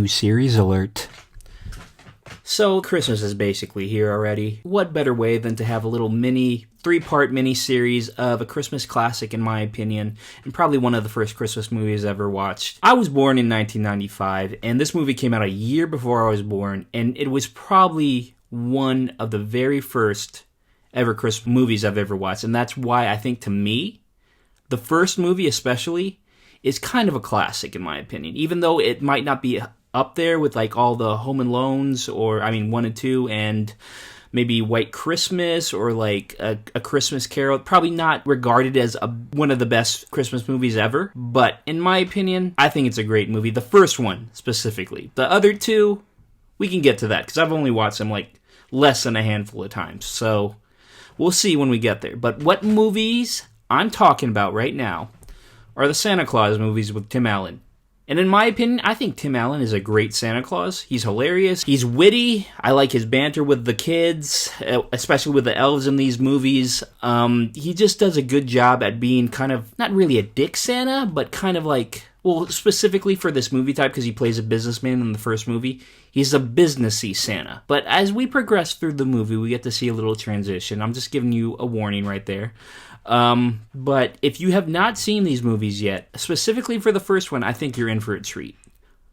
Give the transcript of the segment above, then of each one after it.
New series alert. So, Christmas is basically here already. What better way than to have a little three-part mini-series of a Christmas classic, in my opinion, and probably one of the first Christmas movies I ever watched. I was born in 1995, and this movie came out a year before I was born, and it was probably one of the very first ever Christmas movies I've ever watched, and that's why I think, to me, the first movie especially is kind of a classic, in my opinion, even though it might not be up there with like all the Home Alones, or 1 and 2, and maybe White Christmas, or like a Christmas Carol. Probably not regarded as one of the best Christmas movies ever, but in my opinion, I think it's a great movie. The first one specifically. The other two, we can get to that because I've only watched them like less than a handful of times, so we'll see when we get there. But what movies I'm talking about right now are the Santa Claus movies with Tim Allen. And in my opinion, I think Tim Allen is a great Santa Claus. He's hilarious. He's witty. I like his banter with the kids, especially with the elves in these movies. He just does a good job at being kind of, not really a dick Santa, but kind of like, well, specifically for this movie type, because he plays a businessman in the first movie, he's a businessy Santa. But as we progress through the movie, we get to see a little transition. I'm just giving you a warning right there. But if you have not seen these movies yet, specifically for the first one, I think you're in for a treat.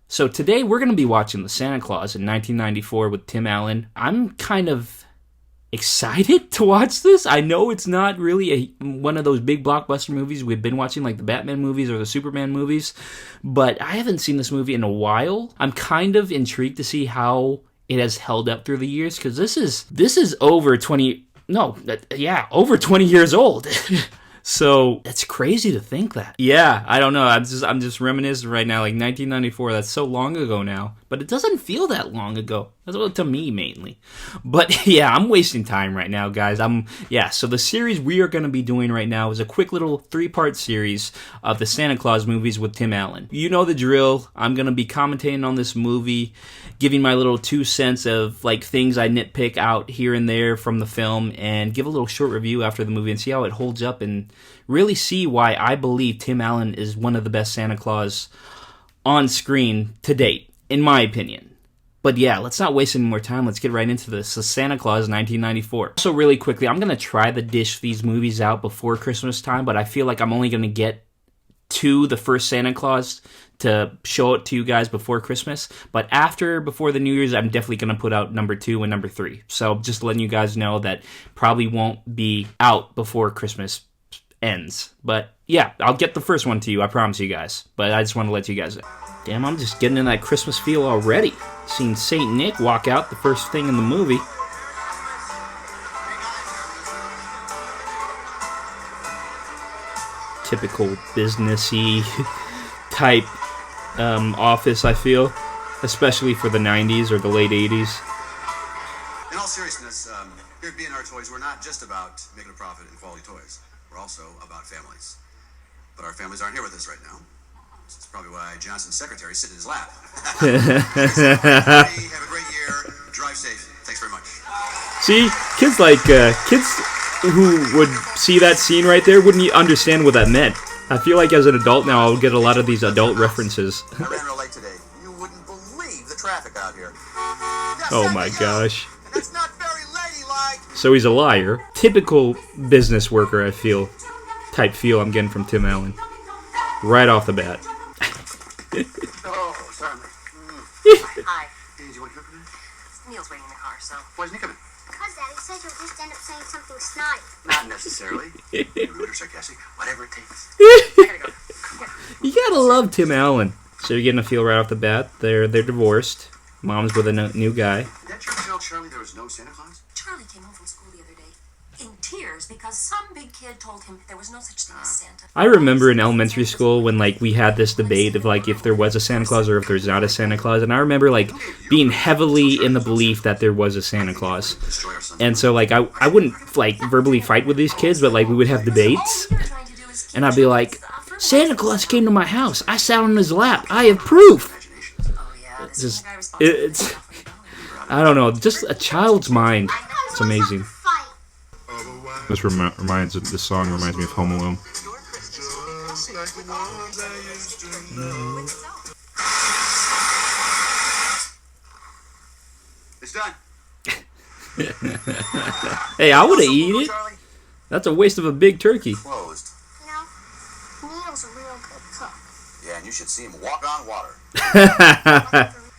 So today we're going to be watching The Santa Claus in 1994 with Tim Allen. I'm kind of excited to watch this. I know it's not really one of those big blockbuster movies we've been watching, like the Batman movies or the Superman movies, but I haven't seen this movie in a while. I'm kind of intrigued to see how it has held up through the years, because this is over 20 years old. So it's crazy to think that. Yeah, I don't know. I'm just reminiscing right now, like 1994. That's so long ago now, but it doesn't feel that long ago. That's to me mainly. But yeah, I'm wasting time right now, guys. So the series we are going to be doing right now is a quick little 3-part series of the Santa Claus movies with Tim Allen. You know the drill. I'm going to be commentating on this movie, giving my little 2 cents of like things I nitpick out here and there from the film, and give a little short review after the movie and see how it holds up, and really see why I believe Tim Allen is one of the best Santa Claus on screen to date, in my opinion. But yeah, let's not waste any more time. Let's get right into this. The Santa Claus 1994. So really quickly, I'm going to try to dish these movies out before Christmas time, but I feel like I'm only going to get to the first Santa Claus to show it to you guys before Christmas. But before the New Year's, I'm definitely going to put out number 2 and number 3. So just letting you guys know that probably won't be out before Christmas ends. But yeah, I'll get the first one to you, I promise you guys. But I just want to let you guys know. Damn, I'm just getting in that Christmas feel already. Seeing Saint Nick walk out, the first thing in the movie. Typical businessy type office, I feel, especially for the 90s or the late 80s. In all seriousness, here at B&R Toys, we're not just about making a profit in quality toys. We're also about families. But our families aren't here with us right now. That's probably why Johnson's secretary sit in his lap. Have a great year. Drive safe. Thanks very much. See, kids who would see that scene right there wouldn't understand what that meant. I feel like as an adult now, I'll get a lot of these adult references. I ran real late today. You wouldn't believe the traffic out here. Oh my gosh. That's not very ladylike. So he's a liar. Typical business worker, I feel. Type feel I'm getting from Tim Allen. Right off the bat. Oh, sorry. Hi. Hey, do you want to come in? Neil's waiting in the car, so... Why isn't he coming? Because Daddy said you'll just end up saying something snide. Not necessarily. Rude or sarcastic. Whatever it takes. I gotta go. You gotta love Tim Allen. So you're getting a feel right off the bat. They're divorced. Mom's with a new guy. Did that church tell Charlie there was no Santa Claus? Charlie came home from school the other day in tears because some big kid told him there was no such thing as Santa. I remember in elementary school when we had this debate of if there was a Santa Claus or if there's not a Santa Claus, and I remember being heavily in the belief that there was a Santa Claus. And so I wouldn't verbally fight with these kids, but we would have debates, and I'd be like, Santa Claus came to my house. I sat on his lap. I have proof. It's I don't know, just a child's mind. It's amazing. This song reminds me of Home Alone. done. Hey, I would have eaten it. Charlie? That's a waste of a big turkey. Closed. You know, Neil's a real good cook. Yeah, and you should see him walk on water.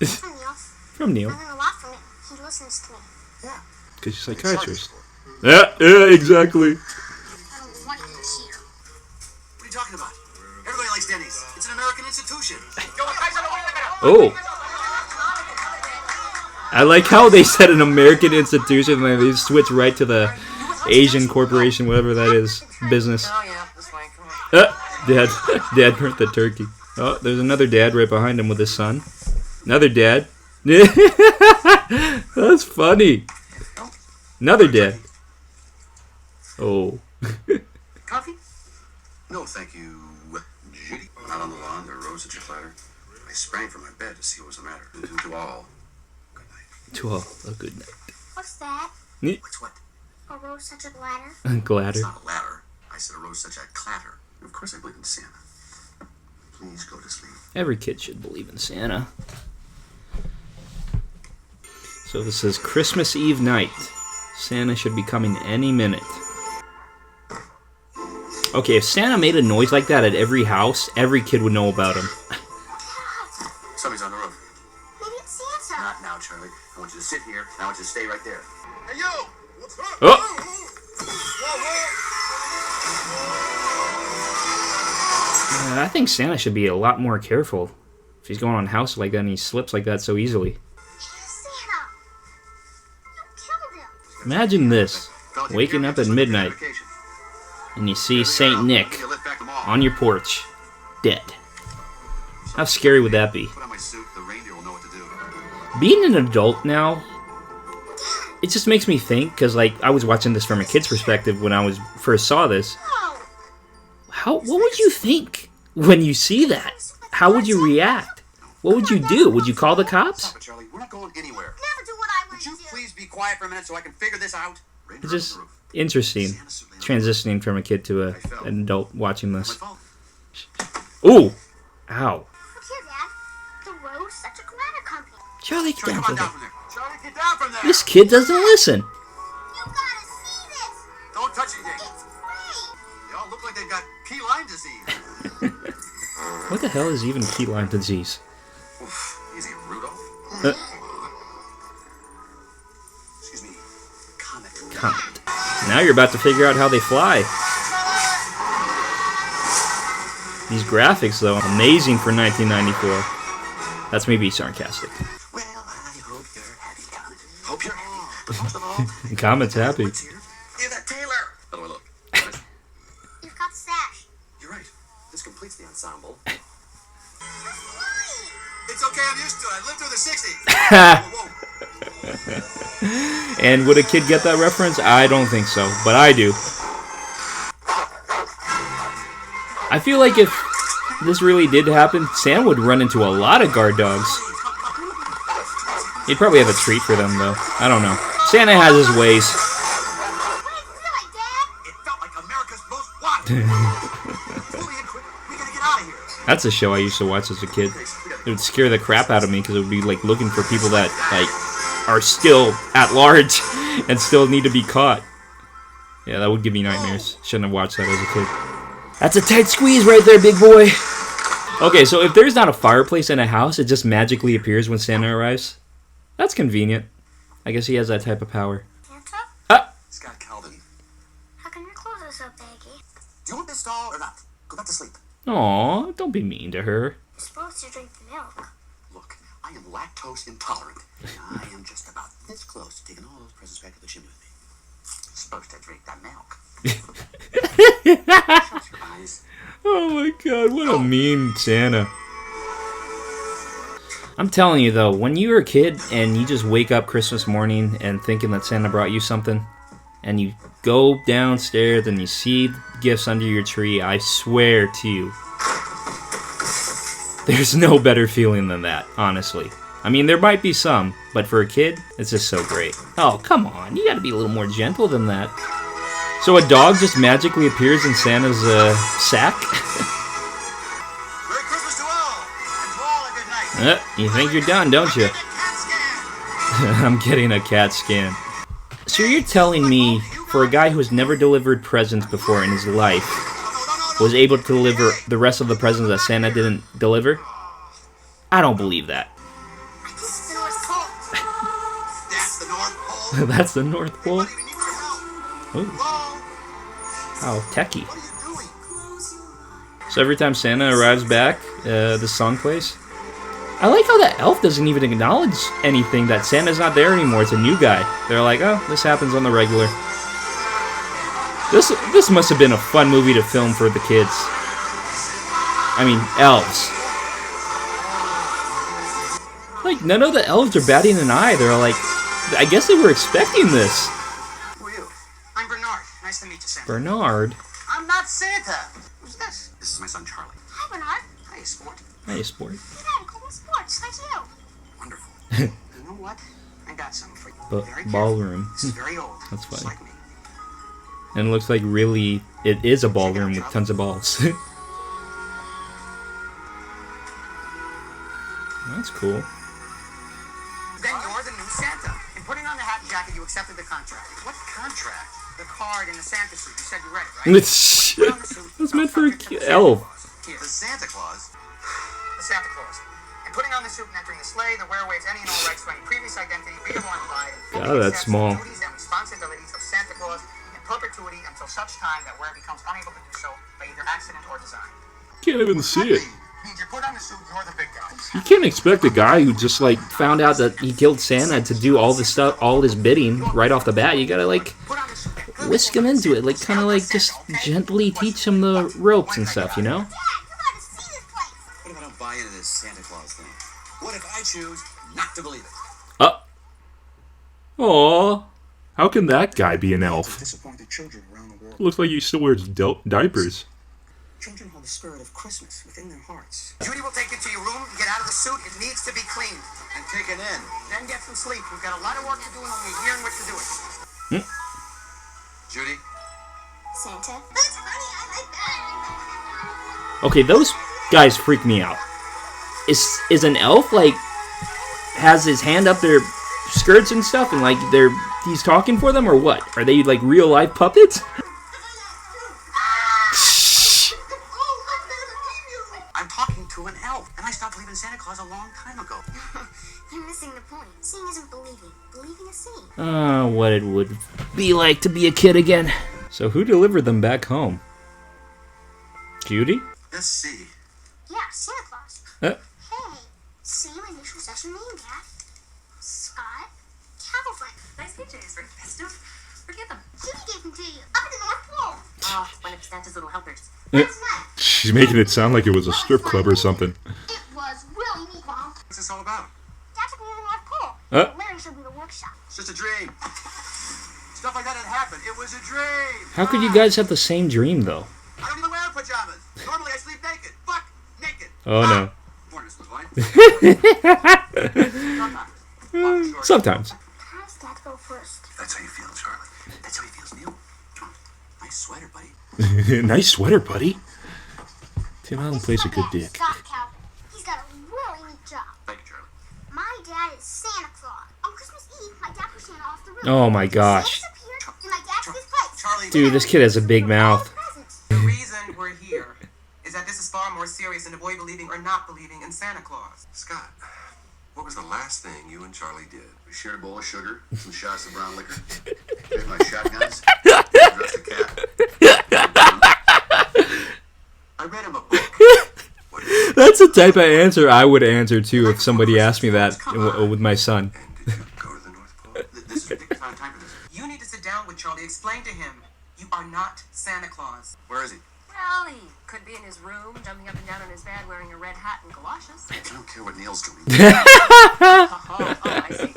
From Neil. From Neil. I learn a lot from it. He listens to me. Yeah. Because you're a psychiatrist. Yeah, exactly. I don't want him here. What are you talking about? Everybody likes Denny's. It's an American institution. Oh. I like how they said an American institution and then they switch right to the Asian corporation, whatever that is, business. Oh yeah, that's fine. Come on. Dad burnt the turkey. Oh, there's another dad right behind him with his son. Another dad. That's funny. Another dad. Oh. Coffee? No, thank you, Judy. Out on the lawn, there rose such a clatter. I sprang from my bed to see what was the matter. To all, good night. To all, a good night. What's that? What's what? A rose such a ladder? Gladder. It's not a ladder. I said a rose such a clatter. Of course I believe in Santa. Please go to sleep. Every kid should believe in Santa. So this is Christmas Eve night. Santa should be coming any minute. Okay, if Santa made a noise like that at every house, every kid would know about him. Somebody's on the roof. Maybe it's Santa. Not now, Charlie. I want you to sit here, and I want you to stay right there. Hey, you! What's up? Oh! I think Santa should be a lot more careful. If he's going on house like that and he slips like that so easily. Santa. You killed him. Imagine this. Waking up at midnight and you see Saint Nick on your porch, dead. How scary would that be? Put on my suit. The reindeer will know what to do. Being an adult now, it just makes me think, because like I was watching this from a kid's perspective when I first saw this. What would you think when you see that? How would you react? What would you do? Would you call the cops? Stop it, Charlie. We're not going anywhere. Never do what I would Would you do. please be quiet for a minute so I can figure this out? It's just interesting, transitioning from a kid to an adult watching My this. fault. Ooh! Ow. Look here, Dad. The rose such a ladder company. Charlie, get Charlie, down come from on down there. from there. Charlie, get down from there. This kid doesn't listen. You gotta see this. Don't touch anything. It's great. They all look like they've got key lime disease. What the hell is even key lime disease? Oof. Easy, Rudolph. Uh, Excuse me. Comet. Comet. Now you're about to figure out how they fly. These graphics, though, amazing for 1994. That's me being sarcastic. Well, I hope you're happy, Comet. Hope you're happy. But most of all, Comet's happy. what's here? You're that tailor. By the way, look. You've got the sash. You're right. This completes the ensemble. That's funny. It's okay, I'm used to it. I lived through the 60s. Whoa, whoa. And would a kid get that reference? I don't think so, but I do. I feel like if this really did happen, Santa would run into a lot of guard dogs. He'd probably have a treat for them, though. I don't know. Santa has his ways. What did it feel like, Dad? It felt like America's most wanted. Pull me in quick. We gotta get out of here. That's a show I used to watch as a kid. It would scare the crap out of me because it would be like looking for people that like are still at large and still need to be caught. Yeah, that would give me nightmares. Shouldn't have watched that as a kid. That's a tight squeeze right there, big boy. Okay, so if there's not a fireplace in a house, it just magically appears when Santa arrives. That's convenient. I guess he has that type of power. Santa? Scott Calvin, How come your clothes are so baggy? do you want this doll or not? Go back to sleep. Aw, don't be mean to her. You're supposed to drink the milk. Look, I am lactose intolerant. And I am just about this close to taking all those presents back to the chimney with me. Supposed to drink the milk. Shut your eyes. Oh my god, what a mean Santa. I'm telling you though, when you were a kid and you just wake up Christmas morning and thinking that Santa brought you something, and you go downstairs and you see gifts under your tree, I swear to you, there's no better feeling than that, honestly. I mean, there might be some, but for a kid, it's just so great. Oh, come on, you gotta be a little more gentle than that. So a dog just magically appears in Santa's sack? Merry Christmas to all, and to all a good night. You think you're done, don't you? Cat scan. I'm getting a CAT scan. So you're telling me, for a guy who has never delivered presents before in his life, was able to deliver the rest of the presents that Santa didn't deliver? I don't believe that. That's the North Pole. That's the North Pole? Buddy, we need your help. Ooh, Hello? how techie. What are you doing? So every time Santa arrives back, the song plays. I like how that elf doesn't even acknowledge anything, that Santa's not there anymore. It's a new guy. They're like, oh, this happens on the regular. This must have been a fun movie to film for the kids. I mean, elves. Like, none of the elves are batting an eye. They're like, I guess they were expecting this. Who are you? I'm Bernard. Nice to meet you, Santa. Bernard? I'm not Santa. Who's this? This is my son Charlie. Hi, Bernard. Hey, sport. Hey, sport. Dad, call me Sports. Hi, you. Wonderful. You know what? I got something for you. Very careful. Ballroom. This is very old. That's Just funny. like me. And it looks like really, it is a ballroom with tons of balls. That's cool. Then you're the new Santa. In putting on the hat and jacket, you accepted the contract. What contract? The card in the Santa suit. You said you read it, right? It's When you put on the suit, That's you meant felt for a subject to the elf. Santa Claus. Here, The Santa Claus. the Santa Claus. In putting on the suit and entering the sleigh, the wearer waives any and all rights to any previous identity, be it one pride, and fully God, that's accepts small. the duties and responsibilities of Santa Claus in perpetuity until such time that wearer becomes unable to do so by either accident or design. Can't even see it. Means you put on the suit, you're the big guy. You can't expect a guy who just like found out that he killed Santa to do all this stuff, all this bidding right off the bat. You gotta like Put on the suit. whisk him into it, like kind of like just gently teach him the ropes and stuff, you know? Dad, come on to see this place. What if I don't buy into this Santa Claus thing? What if I choose not to believe it? Aw. How can that guy be an elf? Disappointed children around the world. Looks like he still wears diapers. Children hold the spirit of Christmas within their hearts. Judy will take you to your room. Get out of the suit. It needs to be cleaned. And taken in. Then get some sleep. We've got a lot of work to do and only a year in which to do it. Judy? Santa. That's funny. I like that. Okay, those guys freak me out. Is an elf like has his hand up their skirts and stuff, and like he's talking for them, or what? Are they like real life puppets? I'm talking to an elf, and I stopped believing in Santa Claus a long time ago. You're missing the point. Seeing isn't believing. Believing is seeing. What it would be like to be a kid again. So who delivered them back home? Judy? Let's see. Yeah, Santa Claus. Uh, Hey, same initials as your name, Dad. Scott Calvin. Nice PJs, very festive. Forget them. Judy gave them to you. Up in the North Pole. Oh, one of Santa's little helpers. That's not. She's making it sound like it was a strip club or something. It was really neat, Mom. What's this all about? Dad took me to the North Pole. Larry showed me the workshop. It's just a dream. Stuff like that had happened. It was a dream. how could you guys have the same dream though? I don't even wear pajamas. Normally I sleep naked. Fuck naked. Oh no. Morning, Miss White. Sometimes. How's Dad go first? That's how you feel, Charlie. That's how he feels, Neil. Nice sweater, buddy. Nice sweater, buddy. Tim Allen plays a good dick. Scott Calvin. He's got a really neat job. Thank you, Charlie. My dad is Santa Claus. On Christmas Eve, my dad pushed Santa off the roof. Oh my gosh. Santa appeared, and my dad took his place. Charlie. Dude, this kid has a big mouth. The reason we're here is that this is far more serious than a boy believing or not believing in Santa Claus. Scott, what was the last thing you and Charlie did? We shared a bowl of sugar, some shots of brown liquor, played my shotguns, dressed a cat. I read him a book. What did you That's the type of answer I would answer too if somebody asked me that with my son. And did you go to the North Pole? This is big time for this. You need to sit down with Charlie. Explain to him you are not Santa Claus. Where is he? Well, he could be in his room, jumping up and down on his bed, wearing a red hat and galoshes. I don't care what Neil's doing. Oh, I see.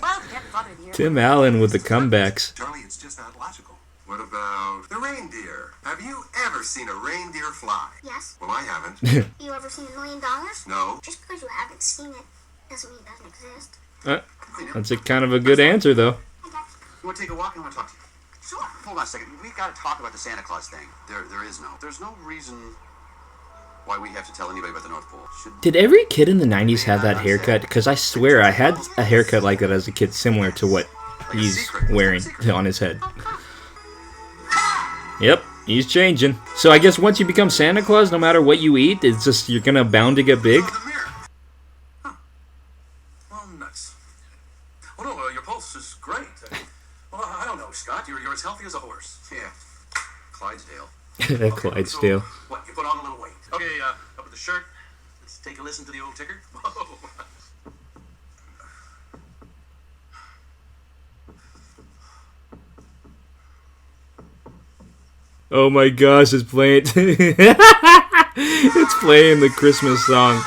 Well, forget the father of the year. Tim Allen with the comebacks. Charlie, it's just not logical. What about the reindeer? Have you ever seen a reindeer fly? Yes. Well, I haven't. You ever seen $1 million? No. Just because you haven't seen it doesn't mean it doesn't exist. That's a kind of a good answer though. I got You want to take a walk? I want to talk to you. sure. Hold on a second. We've got to talk about the Santa Claus thing. There's no reason. why we have to tell anybody about the North Pole. Did every kid in the 90s have that haircut? Because I swear I had a haircut like that as a kid, similar to what he's wearing on his head. Yep, he's changing. So I guess once you become Santa Claus, no matter what you eat, it's just you're gonna bound to get big. Well, nuts. Well, no, your pulse is great. Well, I don't know, Scott. You're as healthy as a horse. Yeah. Clydesdale. Clydesdale. So, what, you put on a little weight. Okay, up with the shirt. Let's take a listen to the old ticker. Whoa. Oh my gosh, it's playing. It's playing the Christmas song.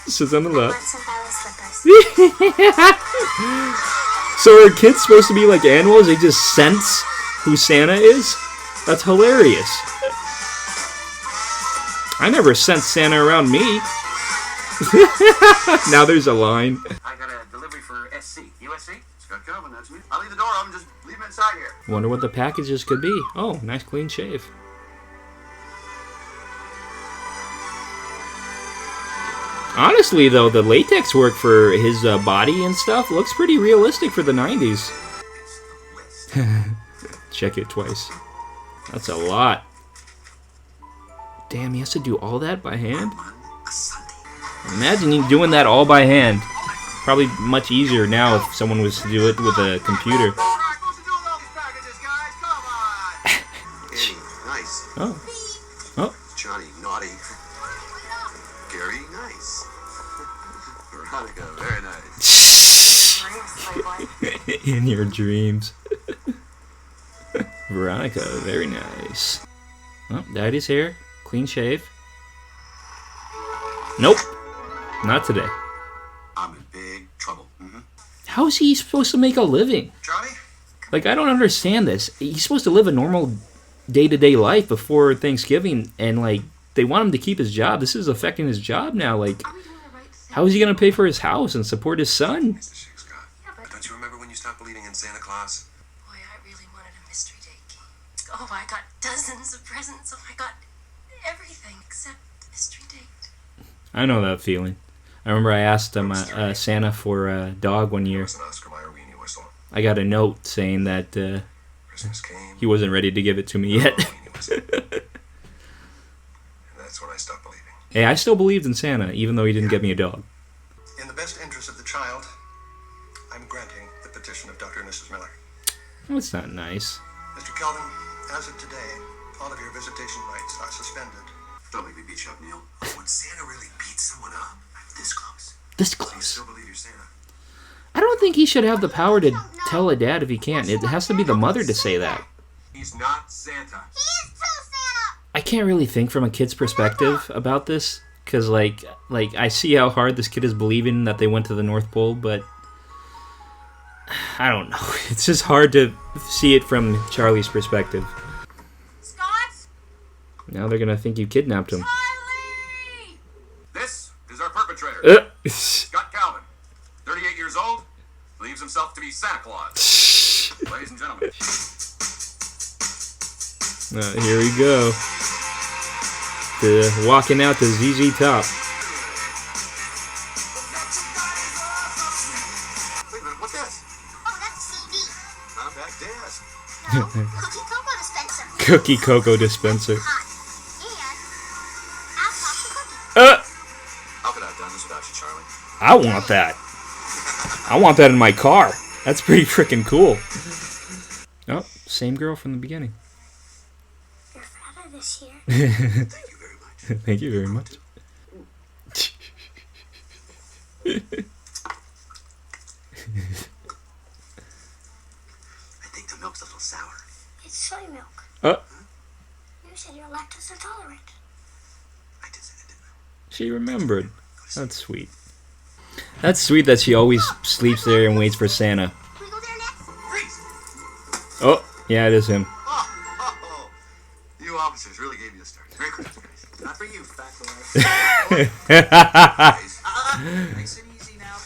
Sits on the left. So are kids supposed to be like animals? They just sense who Santa is? That's hilarious. I never sensed Santa around me. Now there's a line. I got a delivery for SC. USC? Scott Calvin, that's me. I'll leave the door open, just leave him inside here. Wonder what the packages could be. Oh, nice clean shave. Honestly, though, the latex work for his body and stuff looks pretty realistic for the 90s. Check it twice. That's a lot. Damn, he has to do all that by hand? Imagine you doing that all by hand. Probably much easier now if someone was to do it with a computer. Nice. Oh. Oh. Johnny, naughty. Gary, nice. Veronica, very nice. In your dreams. Veronica, very nice. Oh, Daddy's hair. Clean shave. Nope. Not today. I'm in big trouble. How is he supposed to make a living? Johnny? Like, I don't understand this. He's supposed to live a normal day-to-day life before Thanksgiving, and, like, they want him to keep his job. This is affecting his job now. Like, how is he going to pay for his house and support his son? Mr. Scott, don't you remember when you stopped believing in Santa Claus? Boy, I really wanted a mystery date. Oh, I got dozens of presents. Oh, I got everything except mystery date. I know that feeling. I remember I asked him, Santa for a dog one year. I got a note saying that Christmas came. he wasn't ready to give it to me yet. That's when I stopped believing. Hey, I still believed in Santa, even though he didn't get me a dog. In the best interest of the child, I'm granting the petition of Dr. and Mrs. Miller. That's not nice. Mr. Kelvin, as of today, all of your visitation rights are suspended. Don't make me beat you up, Neil. Would Santa really beat someone up? This close. This Do you close. still believe you're Santa? I don't think he should have the power to tell a dad if he can't. It has to be the mother to say that. He's not Santa. I can't really think from a kid's perspective about this, because like I see how hard this kid is believing that they went to the North Pole, but I don't know. It's just hard to see it from Charlie's perspective. Scott? Now they're gonna think you kidnapped him. Charlie! This is our perpetrator. Scott Calvin, 38 years old, believes himself to be Santa Claus. Ladies and gentlemen. Here we go. Walking out to ZZ Top. Wait a minute, what's this? Oh, that's a CD. Not that desk. No, cookie cocoa dispenser. Cookie Cocoa dispenser. Hot. And I'll pop the cookie. How could I have done this without you, Charlie? I want that. I want that in my car. That's pretty freaking cool. Oh, same girl from the beginning. You're fatter this year. Thank you very much. Thank you very much. I think the milk's a little sour. It's soy milk. Oh, You said you're lactose intolerant. I did say that, didn't I? she remembered. That's sweet. That's sweet that she always sleeps there and waits for Santa. Can we go there next? Freeze! Oh, yeah, it is him. Oh, you officers really gave me a start. Merry Christmas, guys. Not for you, fat boy. Nice and easy now.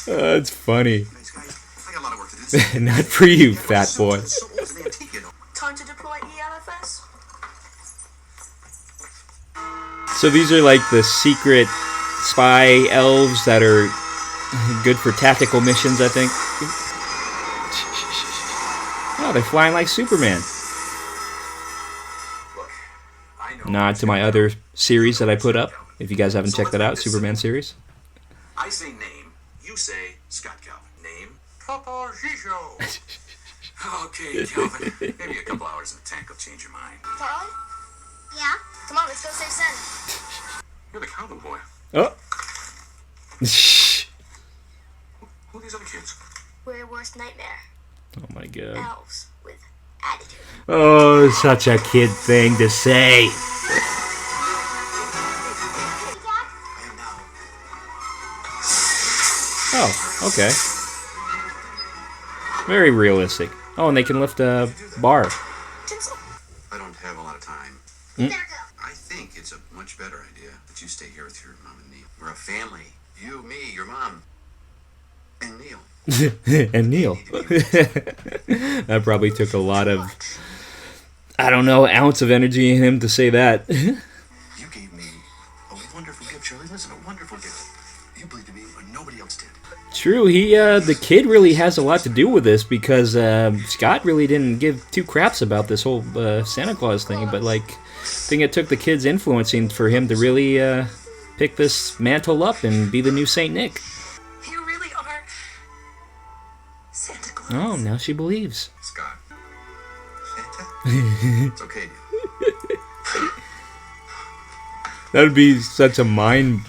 That's funny. Thanks, guys. I got a lot of work to do. Not for you, fat boy. So old and antique, you know. Time to deploy ELFS? So these are like the secret spy elves that are good for tactical missions, I think. Oh, they're flying like Superman. Look, I know. Nod to my other series that I put up. If you guys haven't checked that out, Superman series. I say name, you say Scott Calvin. Name? Papa Gijo. Okay, Calvin. Maybe a couple hours in the tank will change your mind. Charlie? Yeah? Come on, let's go save Santa. You're the Calvin boy. Oh. Who are these other kids? We're your worst nightmare. Oh my god. Elves with attitude. Oh, such a kid thing to say. I am now. Oh, okay. Very realistic. Oh, and they can lift a bar. Tinsel. I don't have a lot of time. Better go. I think it's a much better idea that you stay here with your mom and Neil. We're a family. You, me, your mom, and Neil. And Neil. That probably took a lot of, I don't know, ounce of energy in him to say that. You gave me a wonderful gift, Shirley. Listen, a wonderful gift. You believed in me when nobody else did. True, the kid really has a lot to do with this because Scott really didn't give two craps about this whole Santa Claus thing, but like, I think it took the kids influencing for him to really pick this mantle up and be the new Saint Nick. You really are Santa Claus. Oh, now she believes. Scott. Santa? It's okay, Neil. That would be such a mind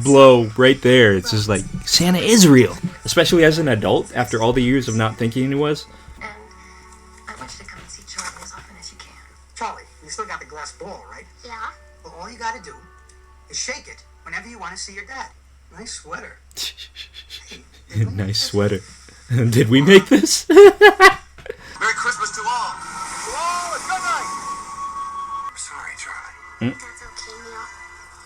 blow right there. It's just like, Santa is real. Especially as an adult, after all the years of not thinking he was. And I want you to come and see Charlie as often as you can. Charlie, you still got the glass ball, right? Yeah? Well, all you gotta do is shake it whenever you want to see your dad. Nice sweater. Nice sweater. Did we make this? Merry Christmas to all. To all, and good night. I'm sorry, Charlie. That's okay, Neil.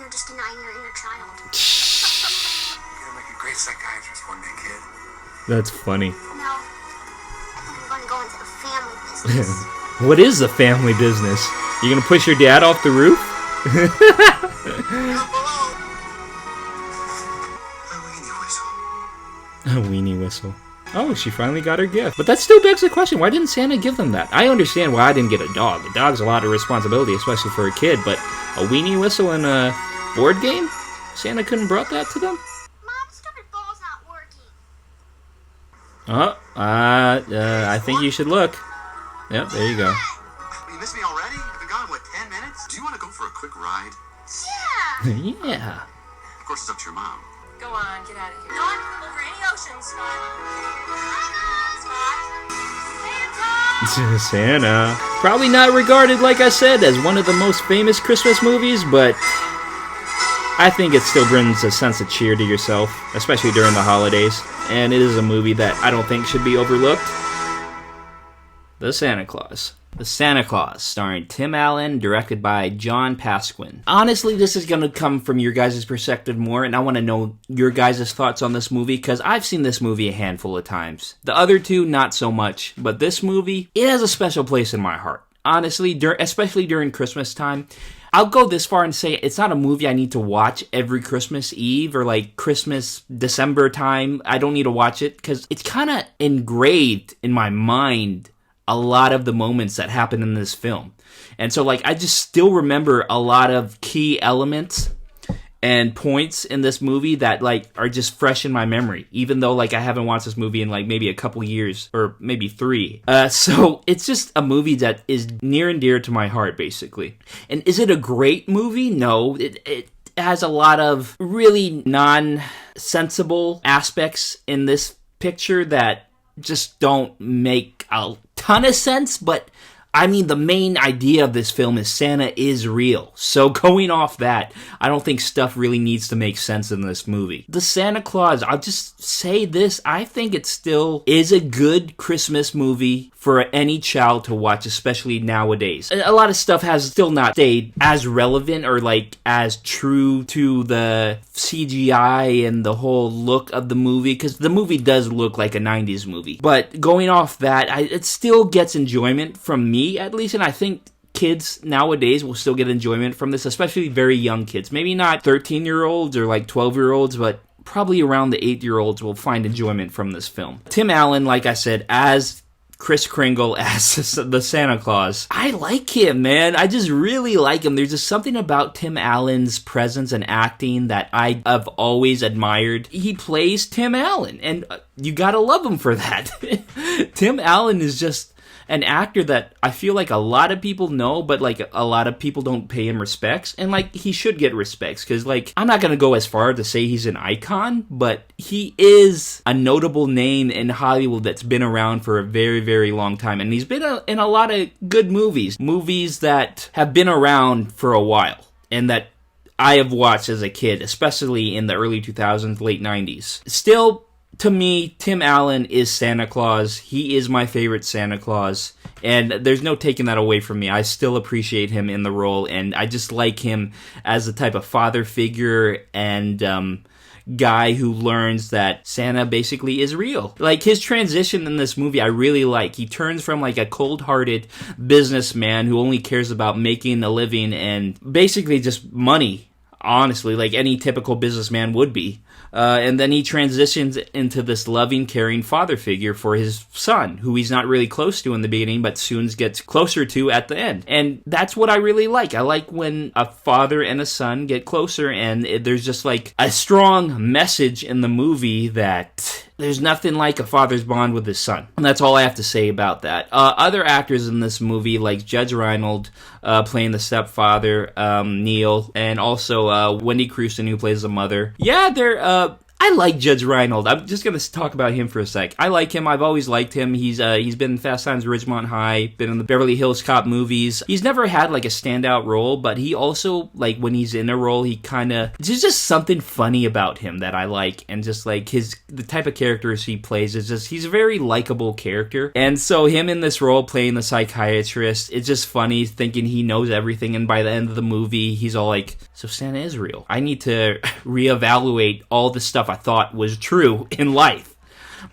You're just denying your inner child. You're gonna make a great psychiatrist one day, kid. That's funny. No. I think I'm going to go into the family business. What is the family business? You gonna push your dad off the roof? Down below. A weenie whistle. A weenie whistle. Oh, she finally got her gift. But that still begs the question, why didn't Santa give them that? I understand why I didn't get a dog. A dog's a lot of responsibility, especially for a kid, but a weenie whistle and a board game? Santa couldn't brought that to them? Mom, stupid ball's not working. Oh, I think you should look. Yep, there you go. You missed me already? I've been gone, what, 10 minutes? Do you want to go for a quick ride? Yeah. Yeah. Of course, it's up to your mom. Go on, get out of here. Not over any ocean, Scott. Scott. Santa. Probably not regarded, like I said, as one of the most famous Christmas movies, but I think it still brings a sense of cheer to yourself, especially during the holidays. And it is a movie that I don't think should be overlooked. The Santa Claus. The Santa Claus, starring Tim Allen, directed by John Pasquin. Honestly, this is going to come from your guys' perspective more, and I want to know your guys' thoughts on this movie, because I've seen this movie a handful of times. The other two, not so much, but this movie, it has a special place in my heart. Honestly, especially during Christmas time. I'll go this far and say it's not a movie I need to watch every Christmas Eve or like Christmas, December time. I don't need to watch it, because it's kind of engraved in my mind a lot of the moments that happen in this film. And so, like, I just still remember a lot of key elements and points in this movie that, like, are just fresh in my memory, even though, like, I haven't watched this movie in, like, maybe a couple years, or maybe 3. So it's just a movie that is near and dear to my heart, basically. And is it a great movie? No. It has a lot of really non-sensible aspects in this picture that just don't make a ton of sense, but I mean, the main idea of this film is Santa is real. So going off that, I don't think stuff really needs to make sense in this movie. The Santa Claus, I'll just say this, I think it still is a good Christmas movie for any child to watch, especially nowadays. A lot of stuff has still not stayed as relevant or like as true to the CGI and the whole look of the movie, because the movie does look like a 90s movie. But going off that, it still gets enjoyment from me, at least, and I think kids nowadays will still get enjoyment from this, especially very young kids. Maybe not 13-year-olds or like 12-year-olds, but probably around the 8-year-olds will find enjoyment from this film. Tim Allen, like I said, as Kris Kringle as the Santa Claus. I like him, man. I just really like him. There's just something about Tim Allen's presence and acting that I have always admired. He plays Tim Allen, and you gotta love him for that. Tim Allen is just an actor that I feel like a lot of people know, but like a lot of people don't pay him respects, and like he should get respects, because like I'm not gonna go as far to say he's an icon, but he is a notable name in Hollywood that's been around for a very, very long time, and he's been in a lot of good movies that have been around for a while, and that I have watched as a kid, especially in the early 2000s, late 90s. Still, to me, Tim Allen is Santa Claus. He is my favorite Santa Claus, and there's no taking that away from me. I still appreciate him in the role, and I just like him as the type of father figure and guy who learns that Santa basically is real. Like, his transition in this movie I really like. He turns from like a cold-hearted businessman who only cares about making a living and basically just money, honestly, like any typical businessman would be. And then he transitions into this loving, caring father figure for his son, who he's not really close to in the beginning, but soon gets closer to at the end. And that's what I really like. I like when a father and a son get closer, and there's just like a strong message in the movie that there's nothing like a father's bond with his son. And that's all I have to say about that. Other actors in this movie, like Judge Reinhold playing the stepfather, Neil, and also Wendy Crewson, who plays the mother. Yeah, I like Judge Reinhold. I'm just going to talk about him for a sec. I like him. I've always liked him. He's been in Fast Times at Ridgemont High, been in the Beverly Hills Cop movies. He's never had like a standout role, but he also, like, when he's in a role, he kind of, there's just something funny about him that I like, and just like the type of characters he plays is just, he's a very likable character. And so him in this role playing the psychiatrist, it's just funny thinking he knows everything, and by the end of the movie, he's all like, so Santa is real. I need to reevaluate all the stuff I thought was true in life,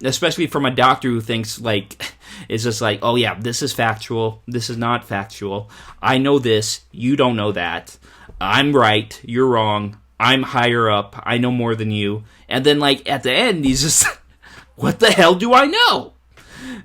especially from a doctor who thinks like, it's just like, oh yeah, this is factual, this is not factual, I know this, you don't know that, I'm right, you're wrong, I'm higher up, I know more than you. And then like at the end, he's just what the hell do I know?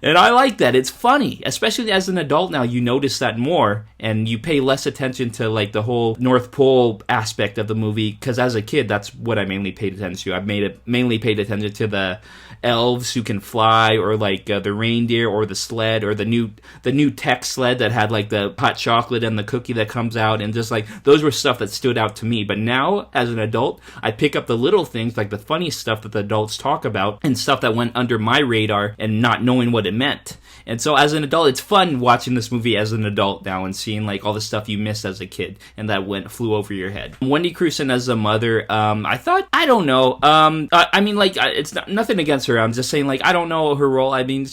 And I like that. It's funny, especially as an adult now. You notice that more, and you pay less attention to like the whole North Pole aspect of the movie. Because as a kid, that's what I mainly paid attention to. Mainly paid attention to the elves who can fly, or like the reindeer, or the sled, or the new tech sled that had like the hot chocolate and the cookie that comes out, and just like those were stuff that stood out to me. But now, as an adult, I pick up the little things, like the funny stuff that the adults talk about, and stuff that went under my radar, and not knowing what it meant. And so as an adult, it's fun watching this movie as an adult now and seeing like all the stuff you missed as a kid and that flew over your head. Wendy Crewson as the mother, I thought, I don't know. I mean, like, it's nothing against her. I'm just saying, like, I don't know her role. I mean,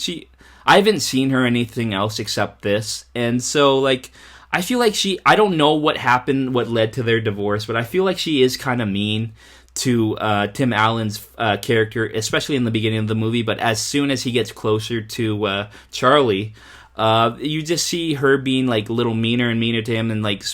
I haven't seen her anything else except this. And so, like, I feel like I don't know what happened, what led to their divorce, but I feel like she is kind of mean to Tim Allen's character, especially in the beginning of the movie. But as soon as he gets closer to Charlie, you just see her being like a little meaner and meaner to him, and like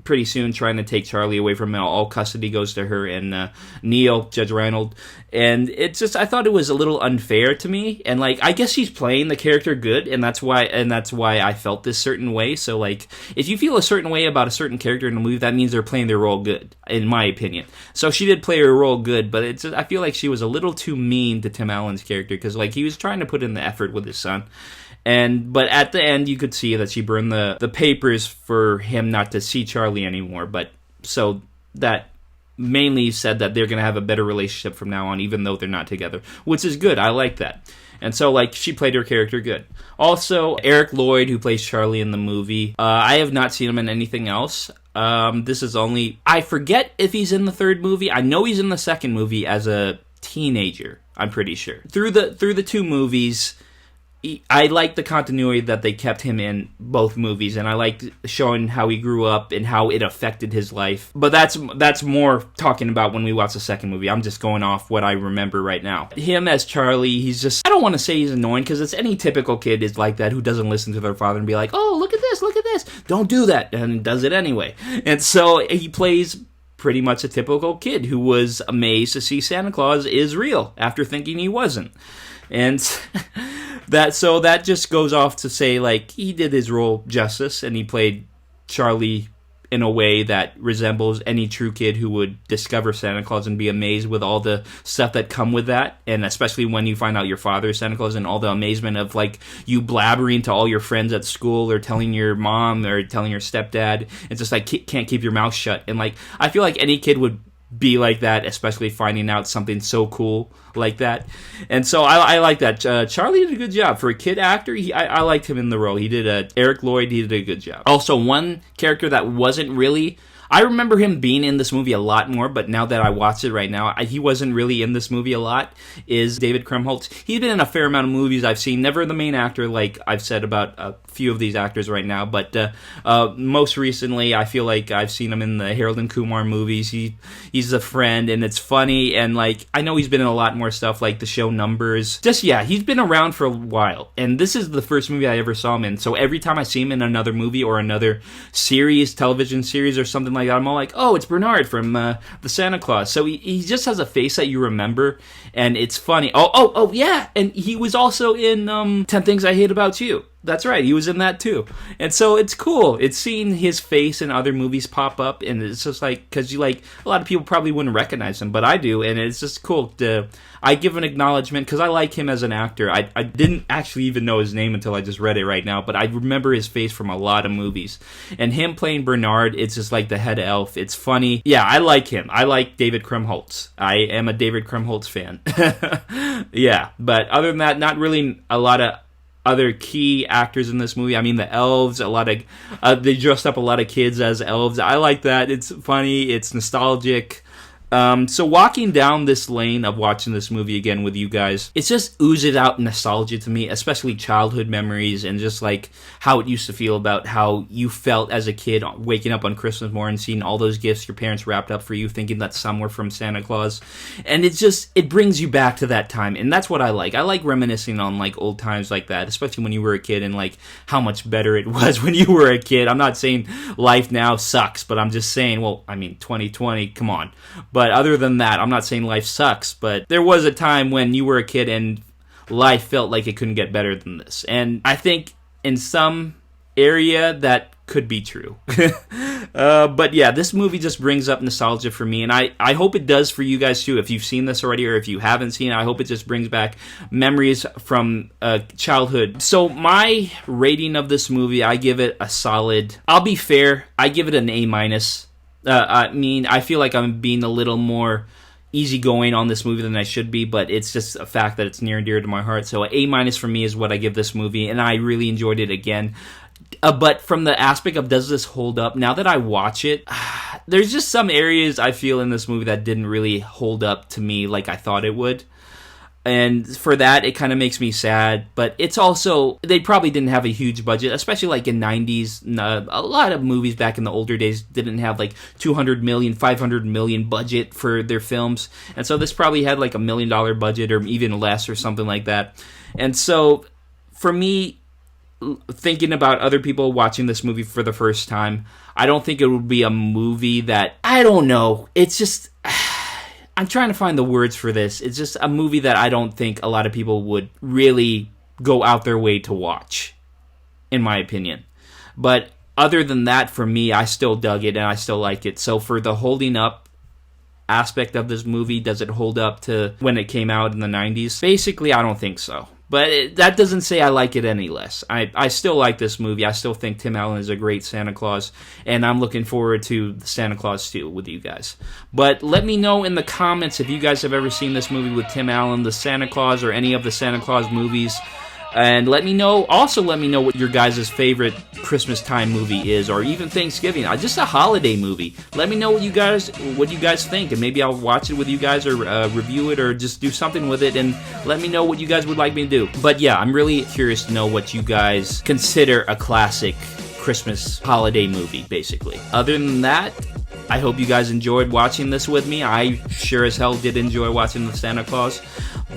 pretty soon trying to take Charlie away from him. All custody goes to her and Neil, Judge Reinhold. And it's just, I thought it was a little unfair to me. And like, I guess she's playing the character good, and that's why I felt this certain way. So like, if you feel a certain way about a certain character in a movie, that means they're playing their role good, in my opinion. So she did play her role good, but I feel like she was a little too mean to Tim Allen's character, because like he was trying to put in the effort with his son. But at the end, you could see that she burned the papers for him not to see Charlie anymore. But so that mainly said that they're going to have a better relationship from now on, even though they're not together, which is good. I like that. And so, like, she played her character good. Also, Eric Lloyd, who plays Charlie in the movie, I have not seen him in anything else. This is only, I forget if he's in the third movie. I know he's in the second movie as a teenager, I'm pretty sure. Through the two movies, I like the continuity that they kept him in both movies, and I liked showing how he grew up and how it affected his life. But that's more talking about when we watch the second movie. I'm just going off what I remember right now. Him as Charlie, he's just, I don't want to say he's annoying, because it's any typical kid is like that who doesn't listen to their father and be like, oh, look at this, don't do that, and does it anyway. And so he plays pretty much a typical kid who was amazed to see Santa Claus is real after thinking he wasn't. And that just goes off to say, like, he did his role justice, and he played Charlie in a way that resembles any true kid who would discover Santa Claus and be amazed with all the stuff that come with that, and especially when you find out your father is Santa Claus and all the amazement of, like, you blabbering to all your friends at school or telling your mom or telling your stepdad. It's just like, can't keep your mouth shut. And, like, I feel like any kid would be like that, especially finding out something so cool like that. And so I like that. Charlie did a good job. For a kid actor, I liked him in the role. He did Eric Lloyd, he did a good job. Also, one character that wasn't really... I remember him being in this movie a lot more, but now that I watch it right now, he wasn't really in this movie a lot, is David Krumholtz. He's been in a fair amount of movies I've seen. Never the main actor, like I've said about a few of these actors right now, but most recently, I feel like I've seen him in the Harold and Kumar movies. He's a friend, and it's funny, and, like, I know he's been in a lot more stuff, like the show Numbers. Just, yeah, he's been around for a while, and this is the first movie I ever saw him in, so every time I see him in another movie or another series, television series or something like that, I'm all like, oh, it's Bernard from the Santa Claus. So he just has a face that you remember, and it's funny. Oh, yeah, and he was also in 10 Things I Hate About You. That's right, he was in that too. And so it's cool. It's seeing his face in other movies pop up, and it's just like, because you, like, a lot of people probably wouldn't recognize him, but I do, and it's just cool to... I give an acknowledgement because I like him as an actor. I didn't actually even know his name until I just read it right now, but I remember his face from a lot of movies. And him playing Bernard, it's just like the head elf. It's funny. Yeah, I like him. I like David Krumholtz. I am a David Krumholtz fan. Yeah, but other than that, not really a lot of other key actors in this movie. I mean, the elves, a lot of... they dressed up a lot of kids as elves. I like that. It's funny. It's nostalgic. So walking down this lane of watching this movie again with you guys, it just oozes out nostalgia to me, especially childhood memories and just like how it used to feel about how you felt as a kid waking up on Christmas morning, seeing all those gifts your parents wrapped up for you, thinking that some were from Santa Claus. And it brings you back to that time. And that's what I like. I like reminiscing on like old times like that, especially when you were a kid and like how much better it was when you were a kid. I'm not saying life now sucks, but I'm just saying, well, I mean, 2020, come on. But other than that, I'm not saying life sucks, but there was a time when you were a kid and life felt like it couldn't get better than this. And I think in some area that could be true. But yeah, this movie just brings up nostalgia for me, and I hope it does for you guys too. If you've seen this already or if you haven't seen it, I hope it just brings back memories from childhood. So my rating of this movie, I give it a solid, I'll be fair, I give it an A-. I mean, I feel like I'm being a little more easygoing on this movie than I should be, but it's just a fact that it's near and dear to my heart. So A- for me is what I give this movie, and I really enjoyed it again. But from the aspect of does this hold up, now that I watch it, there's just some areas I feel in this movie that didn't really hold up to me like I thought it would. And for that, it kind of makes me sad. But it's also, they probably didn't have a huge budget, especially like in 90s. A lot of movies back in the older days didn't have like 200 million, 500 million budget for their films. And so this probably had like $1 million budget or even less or something like that. And so for me, thinking about other people watching this movie for the first time, I don't think it would be a movie that, I don't know, it's just... I'm trying to find the words for this. It's just a movie that I don't think a lot of people would really go out their way to watch, in my opinion. But other than that, for me, I still dug it and I still like it. So for the holding up aspect of this movie, does it hold up to when it came out in the 90s? Basically, I don't think so. But that doesn't say I like it any less. I still like this movie. I still think Tim Allen is a great Santa Claus, and I'm looking forward to Santa Claus 2 with you guys. But let me know in the comments if you guys have ever seen this movie with Tim Allen, the Santa Claus, or any of the Santa Claus movies. And let me know what your guys' favorite Christmas time movie is, or even Thanksgiving, just a holiday movie. Let me know what you guys think, and maybe I'll watch it with you guys, or review it, or just do something with it, and let me know what you guys would like me to do. But yeah, I'm really curious to know what you guys consider a classic Christmas holiday movie, basically. Other than that, I hope you guys enjoyed watching this with me. I sure as hell did enjoy watching the Santa Claus.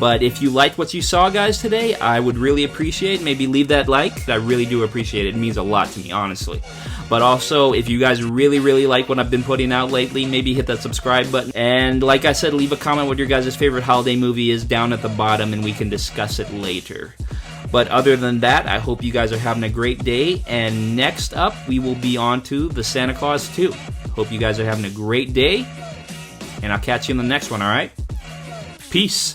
But if you liked what you saw, guys, today, I would really appreciate it. Maybe leave that like. I really do appreciate it. It means a lot to me, honestly. But also, if you guys really, really like what I've been putting out lately, maybe hit that subscribe button. And like I said, leave a comment what your guys' favorite holiday movie is down at the bottom, and we can discuss it later. But other than that, I hope you guys are having a great day. And next up, we will be on to the Santa Clause 2. Hope you guys are having a great day. And I'll catch you in the next one, alright? Peace.